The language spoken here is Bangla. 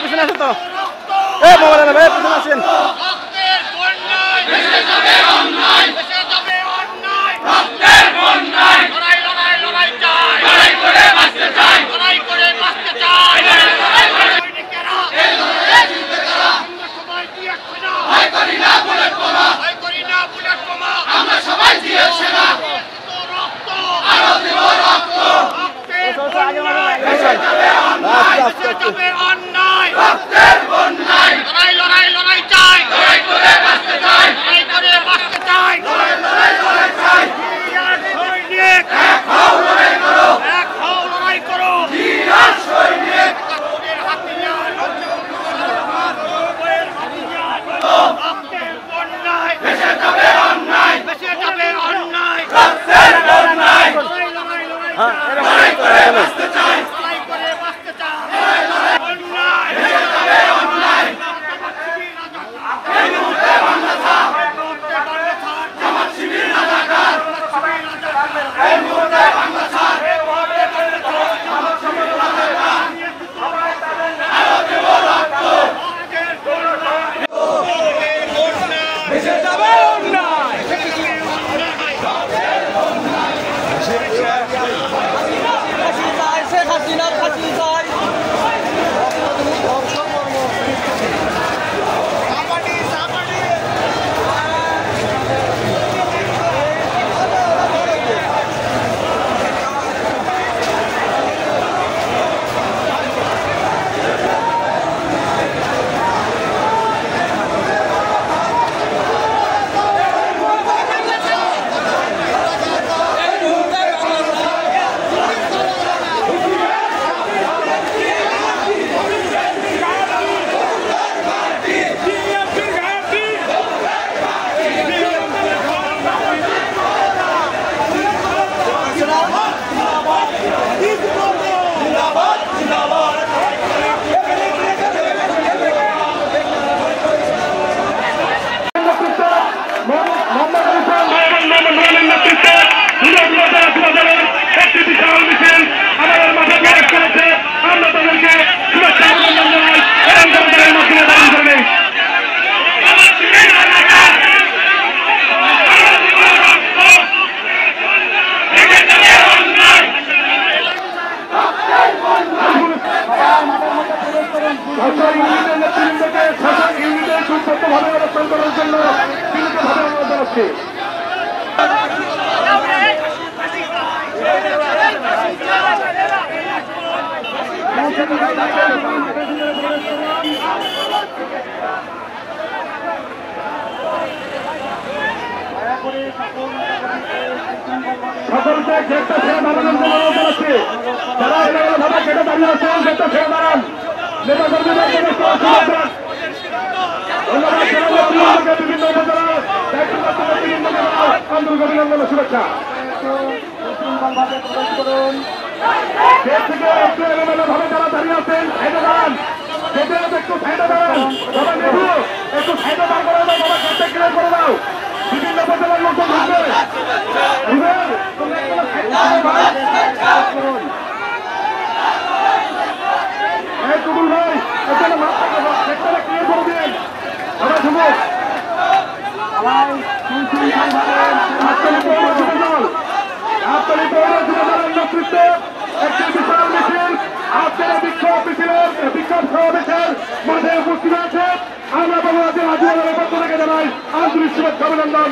পিছনে আসেন তো মোবাইল ভাই পিছনে আসেন সকলকে গেটটা ছেড়ে দাঁড়ানোর জন্য অনুরোধ জানাচ্ছি। যারা এলাকাভাবে গেটে দাঁড়িয়ে আছেন গেটটা ছেড়ে দাঁড়ান। নেতা কর্মীদের বিভিন্ন উপজেলা আন্দোলন অভিনন্দন শুভেচ্ছা। গেট থেকে একটু এলোমেলোভাবে যারা দাঁড়িয়ে আছেন সাইডে দাঁড়ান। গেটে একটু সাইডে দাঁড়ান। বাবা নেবু একটু সাইডে দাঁড় করে দাও। বাবা গেটটা ক্লিয়ার করে দাও। বিভিন্ন উপজেলার লোকজন ঢুকবে। টুকুল ভাই এখানে ক্লিয়ার করে দিন। আমরা ঢুকুক আপনার পৌর যুবদলের নেতৃত্বে একটি বিশাল মিছিল আপনারা বিক্ষোভ সমাবেশের মাঝে উপস্থিত আছে। আমরা বাংলাদেশের আদিবাসীর পক্ষ থেকে জানাই আন্তরিক শুভেচ্ছা অভিনন্দন।